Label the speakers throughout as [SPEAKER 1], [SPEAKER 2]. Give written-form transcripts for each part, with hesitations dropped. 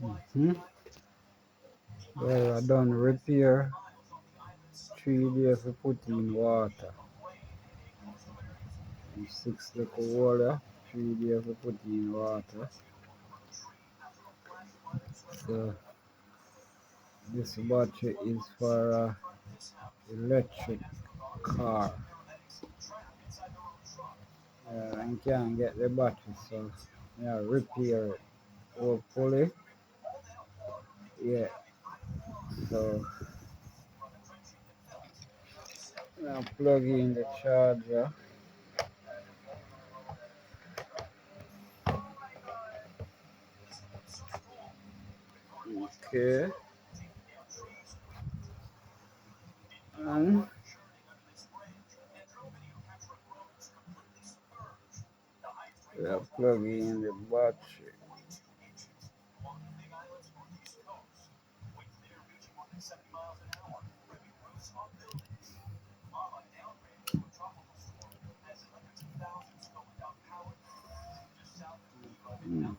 [SPEAKER 1] Hmm. Well, I done repair 3 days we put in water. And 6 little water, 3 days we put in water. So this battery is for electric car. I can't get the battery, so yeah, repair it. Hopefully, yeah. So now plug in the charger. Okay, and plug in the battery. Hmm.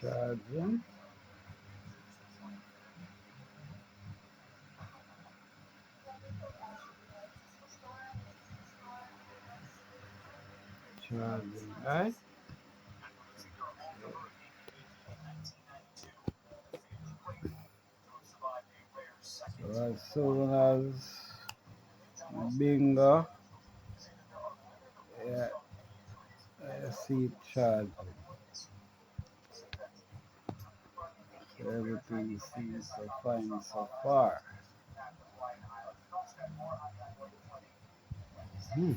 [SPEAKER 1] Charging, charging, right? So as soon as bingo, yeah, I see it charging. So everything seems so fine so far. Hmm.